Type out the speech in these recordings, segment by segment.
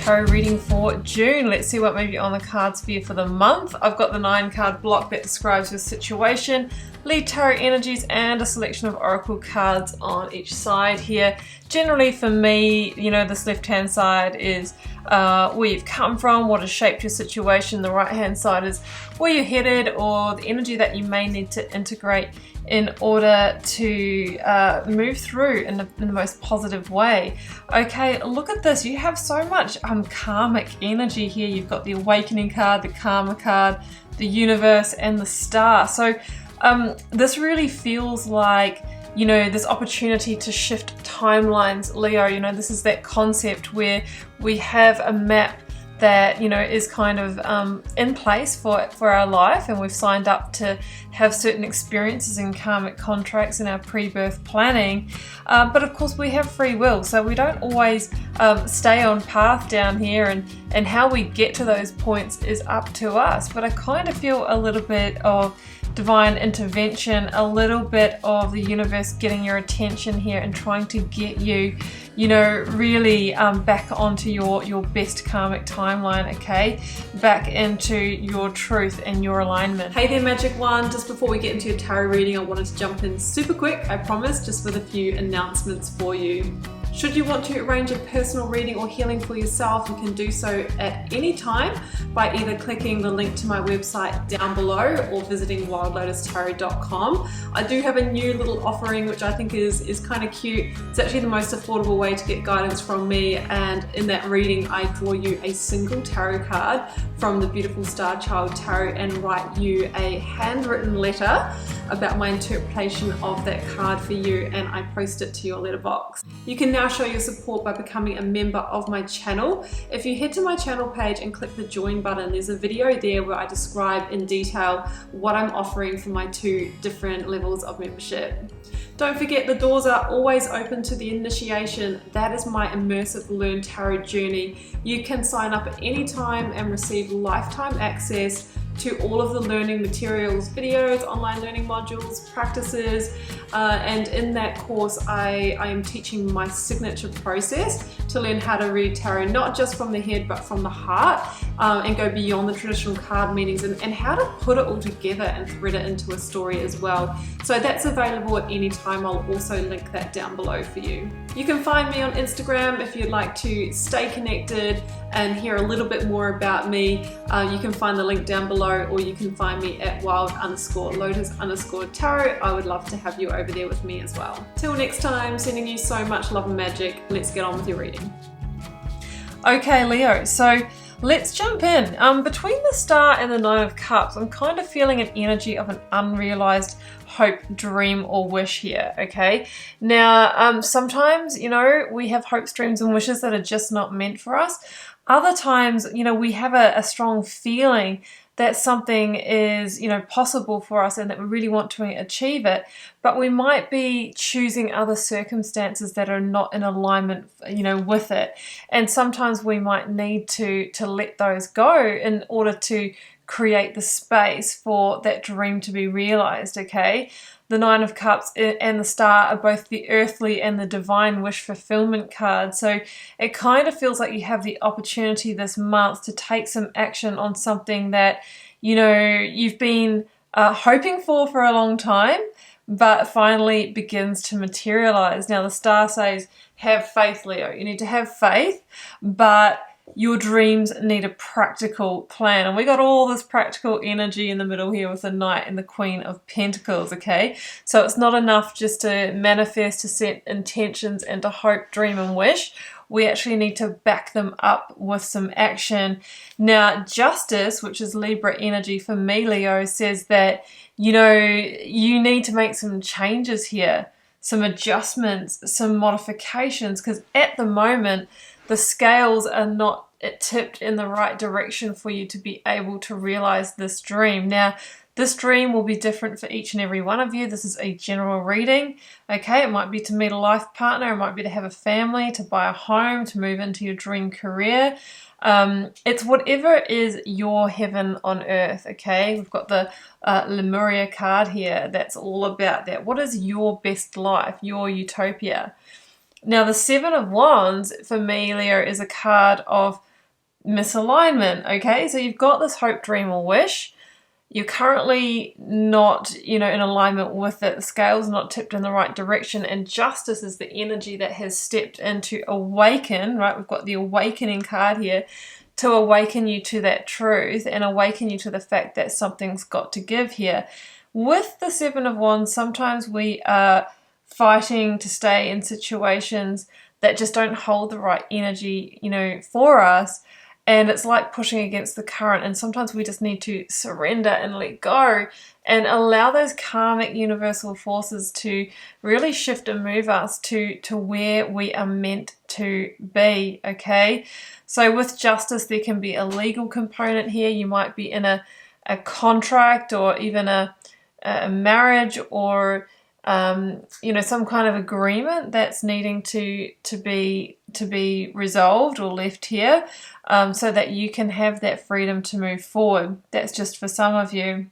tarot reading for June. Let's see what may be on the cards for you for the month. I've got the 9-card block that describes your situation, lead tarot energies, and a selection of oracle cards on each side here. Generally for me, you know, this left-hand side is where you've come from, what has shaped your situation. The right-hand side is where you're headed, or the energy that you may need to integrate in order to move through in the most positive way. Okay, look at this. You have so much karmic energy here. You've got the Awakening card, the Karma card, the Universe, and the Star. So this really feels like, you know, this opportunity to shift timelines, Leo. You know, this is that concept where we have a map that, you know, is kind of in place for our life, and we've signed up to have certain experiences and karmic contracts in our pre-birth planning, but of course we have free will, so we don't always stay on path down here, and how we get to those points is up to us. But I kind of feel a little bit of divine intervention, a little bit of the universe getting your attention here and trying to get you, you know, really back onto your best karmic timeline, okay? Back into your truth and your alignment. Hey there, Magic One. Just before we get into your tarot reading, I wanted to jump in super quick, I promise, just with a few announcements for you. Should you want to arrange a personal reading or healing for yourself, you can do so at any time by either clicking the link to my website down below or visiting wildlotustarot.com. I do have a new little offering which I think is kind of cute. It's actually the most affordable way to get guidance from me, and in that reading I draw you a single tarot card from the beautiful Star Child Tarot and write you a handwritten letter about my interpretation of that card for you, and I post it to your letterbox. You can now show your support by becoming a member of my channel. If you head to my channel page and click the join button, there's a video there where I describe in detail what I'm offering for my 2 different levels of membership. Don't forget, the doors are always open to the initiation. That is my immersive Learn Tarot journey. You can sign up at any time and receive lifetime access to all of the learning materials, videos, online learning modules, practices, and in that course I am teaching my signature process to learn how to read tarot, not just from the head but from the heart, and go beyond the traditional card meanings, and how to put it all together and thread it into a story as well. So that's available at any time. I'll also link that down below for you. You can find me on Instagram if you'd like to stay connected and hear a little bit more about me. You can find the link down below, or you can find me at wild_lotus_tarot. I would love to have you over there with me as well. Till next time, sending you so much love and magic. Let's get on with your reading. Okay, Leo, so let's jump in. Between the Star and the 9 of Cups, I'm kind of feeling an energy of an unrealized hope, dream, or wish here, okay? Now, sometimes, you know, we have hopes, dreams, and wishes that are just not meant for us. Other times, you know, we have a strong feeling that something is, you know, possible for us and that we really want to achieve it, but we might be choosing other circumstances that are not in alignment, you know, with it. And sometimes we might need to let those go in order to create the space for that dream to be realized, okay? The 9 of Cups and the Star are both the earthly and the divine wish fulfillment card. So it kind of feels like you have the opportunity this month to take some action on something that, you know, you've been hoping for a long time, but finally begins to materialize. Now the Star says, have faith, Leo. You need to have faith, but your dreams need a practical plan. And we got all this practical energy in the middle here with the Knight and the Queen of Pentacles, okay? So it's not enough just to manifest, to set intentions, and to hope, dream, and wish. We actually need to back them up with some action. Now, Justice, which is Libra energy for me, Leo, says that, you know, you need to make some changes here, some adjustments, some modifications, because at the moment, the scales are not tipped in the right direction for you to be able to realize this dream. Now, this dream will be different for each and every one of you. This is a general reading, okay? It might be to meet a life partner, it might be to have a family, to buy a home, to move into your dream career. It's whatever is your heaven on earth, okay? We've got the Lemuria card here that's all about that. What is your best life, your utopia? Now, the 7 of Wands, for me, Leo, is a card of misalignment, okay? So you've got this hope, dream, or wish. You're currently not, in alignment with it. The scale's not tipped in the right direction, and justice is the energy that has stepped in to awaken, right? We've got the awakening card here to awaken you to that truth and awaken you to the fact that something's got to give here. With the Seven of Wands, sometimes we are fighting to stay in situations that just don't hold the right energy, for us. And it's like pushing against the current, and sometimes we just need to surrender and let go and allow those karmic universal forces to really shift and move us to where we are meant to be, okay? So with justice, there can be a legal component here. You might be in a contract, or even a marriage, or some kind of agreement that's needing to be resolved or left here, so that you can have that freedom to move forward. That's just for some of you.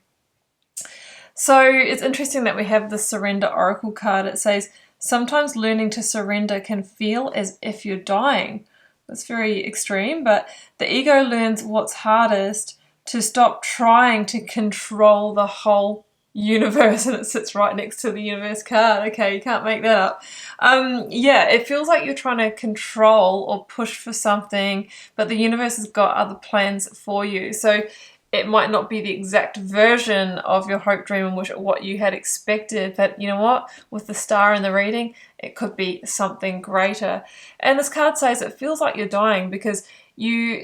So it's interesting that we have the Surrender Oracle card. It says, sometimes learning to surrender can feel as if you're dying. That's very extreme, but the ego learns what's hardest to stop trying to control the whole universe, and it sits right next to the universe card. Okay, you can't make that up. It feels like you're trying to control or push for something, but the universe has got other plans for you. So it might not be the exact version of your hope, dream, and wish, what you had expected, but you know what? With the star in the reading, it could be something greater. And this card says it feels like you're dying because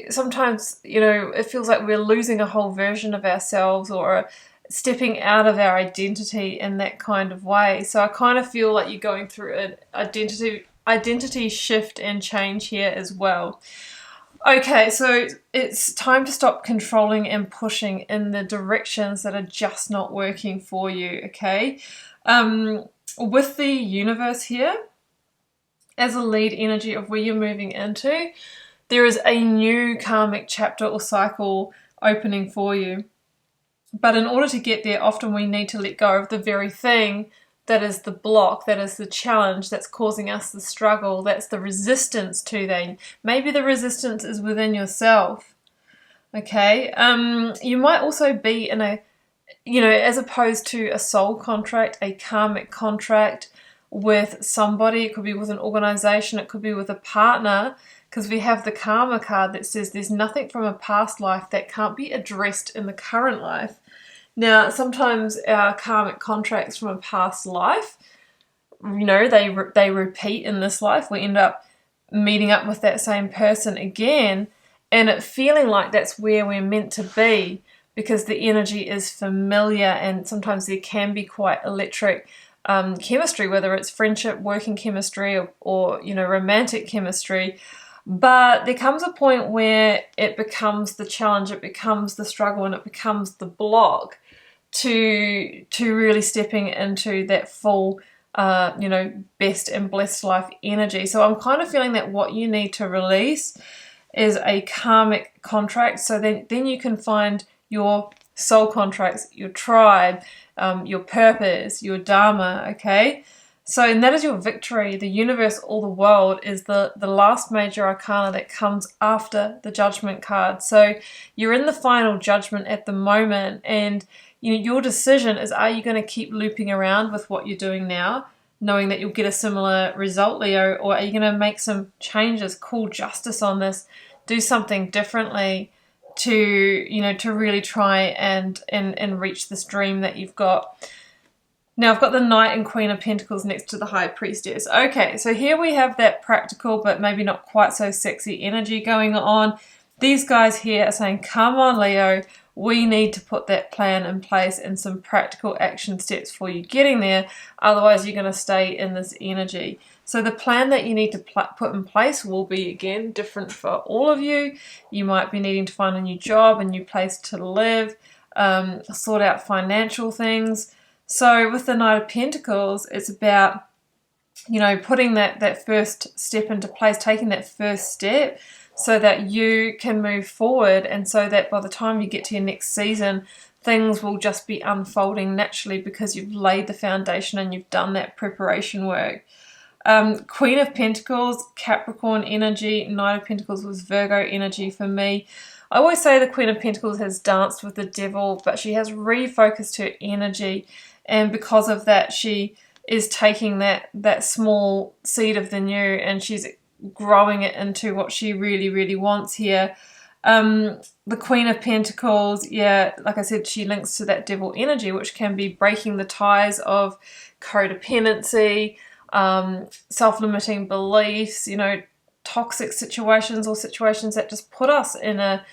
sometimes, it feels like we're losing a whole version of ourselves, or stepping out of our identity in that kind of way. So I kind of feel like you're going through an identity shift and change here as well. Okay, so it's time to stop controlling and pushing in the directions that are just not working for you, okay? With the universe here, as a lead energy of where you're moving into, there is a new karmic chapter or cycle opening for you. But in order to get there, often we need to let go of the very thing that is the block, that is the challenge, that's causing us the struggle, that's the resistance to that. Maybe the resistance is within yourself, okay? You might also be in as opposed to a soul contract, a karmic contract with somebody. It could be with an organization, it could be with a partner, because we have the karma card that says there's nothing from a past life that can't be addressed in the current life. Now, sometimes our karmic contracts from a past life, they repeat in this life. We end up meeting up with that same person again, and it feeling like that's where we're meant to be, because the energy is familiar, and sometimes there can be quite electric chemistry, whether it's friendship, working chemistry, or romantic chemistry. But there comes a point where it becomes the challenge, it becomes the struggle, and it becomes the block to really stepping into that full, best and blessed life energy. So I'm kind of feeling that what you need to release is a karmic contract, so then you can find your soul contracts, your tribe, your purpose, your dharma, okay? So, and that is your victory. The universe or the world is the last major arcana that comes after the judgment card. So you're in the final judgment at the moment, and your decision is, are you going to keep looping around with what you're doing now, knowing that you'll get a similar result, Leo, or are you going to make some changes, call justice on this, do something differently to really try and reach this dream that you've got? Now I've got the Knight and Queen of Pentacles next to the High Priestess. Okay, so here we have that practical but maybe not quite so sexy energy going on. These guys here are saying, come on, Leo, we need to put that plan in place and some practical action steps for you getting there. Otherwise, you're going to stay in this energy. So the plan that you need to put in place will be, again, different for all of you. You might be needing to find a new job, a new place to live, sort out financial things. So with the Knight of Pentacles, it's about, putting that first step into place, taking that first step so that you can move forward, and so that by the time you get to your next season, things will just be unfolding naturally because you've laid the foundation and you've done that preparation work. Queen of Pentacles, Capricorn energy. Knight of Pentacles was Virgo energy for me. I always say the Queen of Pentacles has danced with the devil, but she has refocused her energy, and because of that she is taking that small seed of the new and she's growing it into what she really, really wants here. The Queen of Pentacles, yeah, like I said, she links to that devil energy, which can be breaking the ties of codependency, self-limiting beliefs, you know, toxic situations or situations that just put us in a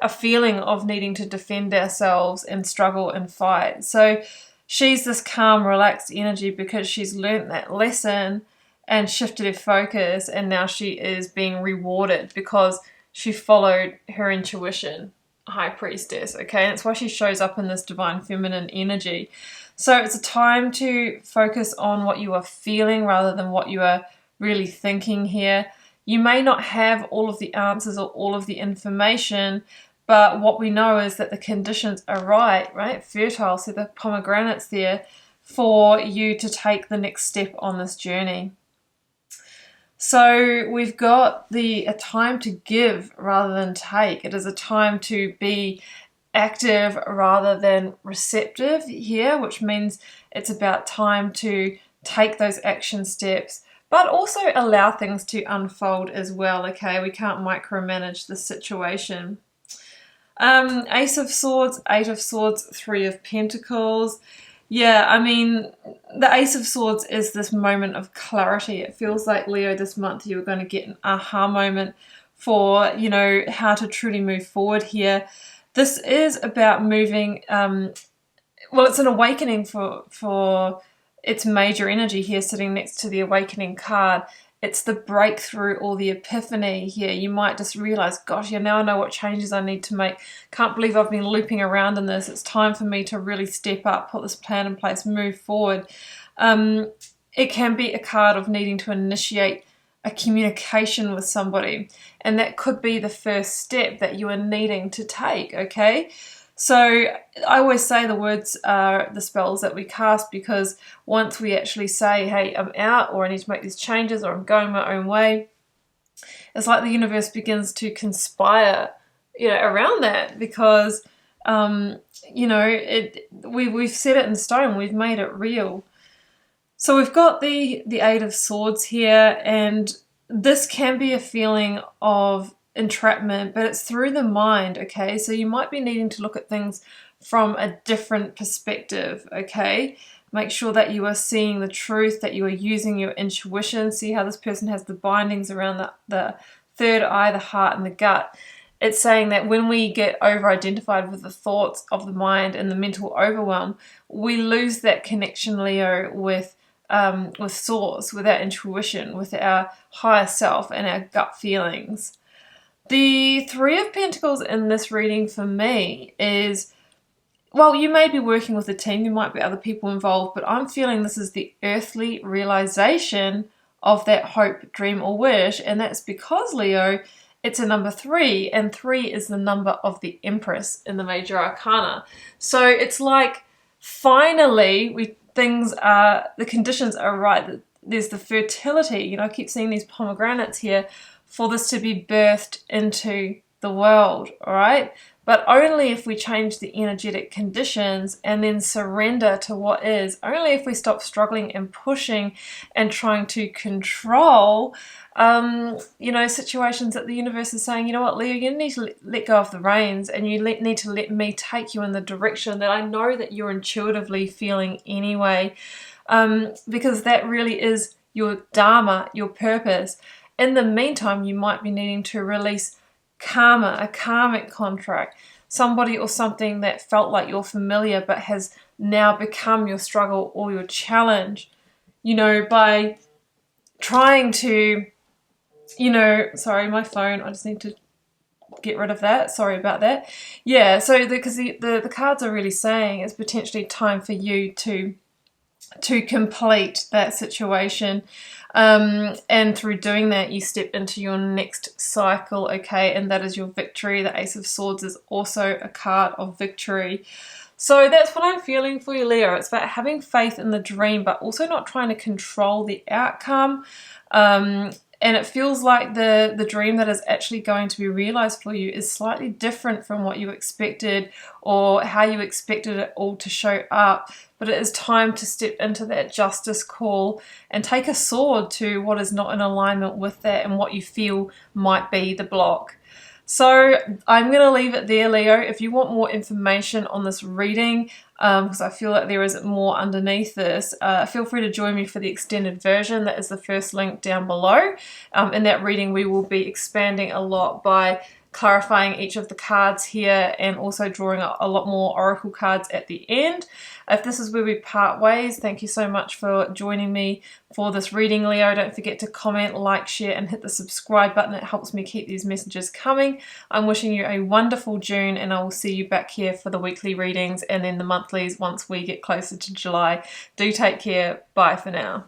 feeling of needing to defend ourselves and struggle and fight. So she's this calm, relaxed energy because she's learnt that lesson and shifted her focus, and now she is being rewarded because she followed her intuition. High Priestess, okay? And that's why she shows up in this divine feminine energy. So it's a time to focus on what you are feeling rather than what you are really thinking here. You may not have all of the answers or all of the information, but what we know is that the conditions are right? Fertile, so the pomegranates there for you to take the next step on this journey. So we've got a time to give rather than take. It is a time to be active rather than receptive here, which means it's about time to take those action steps, but also allow things to unfold as well, okay? We can't micromanage the situation. Ace of Swords, Eight of Swords, Three of Pentacles. Yeah, I mean, the Ace of Swords is this moment of clarity. It feels like, Leo, this month you're going to get an aha moment for, you know, how to truly move forward here. This is about moving, well, it's an awakening for its major energy here sitting next to the Awakening card. It's the breakthrough or the epiphany here. You might just realize, gosh, yeah, now I know what changes I need to make. Can't believe I've been looping around in this. It's time for me to really step up, put this plan in place, move forward. It can be a card of needing to initiate a communication with somebody, and that could be the first step that you are needing to take, okay? So I always say the words are the spells that we cast, because once we actually say, hey, I'm out, or I need to make these changes, or I'm going my own way, it's like the universe begins to conspire, you know, around that, because, you know, we've set it in stone, we've made it real. So we've got the Eight of Swords here, and this can be a feeling of entrapment, but it's through the mind, okay? So you might be needing to look at things from a different perspective, okay? Make sure that you are seeing the truth, that you are using your intuition. See how this person has the bindings around the third eye, the heart, and the gut. It's saying that when we get over-identified with the thoughts of the mind and the mental overwhelm, we lose that connection, Leo, with source, with our intuition, with our higher self and our gut feelings. The Three of Pentacles in this reading for me is, well, you may be working with a team, there might be other people involved, but I'm feeling this is the earthly realization of that hope, dream, or wish, and that's because, Leo, it's a number 3, and 3 is the number of the Empress in the Major Arcana. So it's like, finally, the conditions are right. There's the fertility, you know, I keep seeing these pomegranates here, for this to be birthed into the world, all right? But only if we change the energetic conditions and then surrender to what is. Only if we stop struggling and pushing and trying to control, you know, situations that the universe is saying, you know what, Leo, you need to let go of the reins, and you need to let me take you in the direction that I know that you're intuitively feeling anyway, because that really is your dharma, your purpose. In the meantime, you might be needing to release karma, a karmic contract, somebody or something that felt like you're familiar but has now become your struggle or your challenge, you know, by trying to, you know, sorry, my phone, I just need to get rid of that, sorry about that. Yeah, so because the cards are really saying it's potentially time for you to complete that situation, and through doing that you step into your next cycle, okay, and that is your victory. The Ace of Swords is also a card of victory. So that's what I'm feeling for you, Leo. It's about having faith in the dream, but also not trying to control the outcome. And it feels like the dream that is actually going to be realized for you is slightly different from what you expected or how you expected it all to show up. But it is time to step into that justice call and take a sword to what is not in alignment with that and what you feel might be the block. So I'm going to leave it there, Leo. If you want more information on this reading, because I feel like there is more underneath this, feel free to join me for the extended version. That is the first link down below. In that reading, we will be expanding a lot by clarifying each of the cards here and also drawing a lot more oracle cards at the end. If this is where we part ways, thank you so much for joining me for this reading, Leo. Don't forget to comment, like, share, and hit the subscribe button. It helps me keep these messages coming. I'm wishing you a wonderful June, and I will see you back here for the weekly readings and then the monthlies once we get closer to July. Do take care. Bye for now.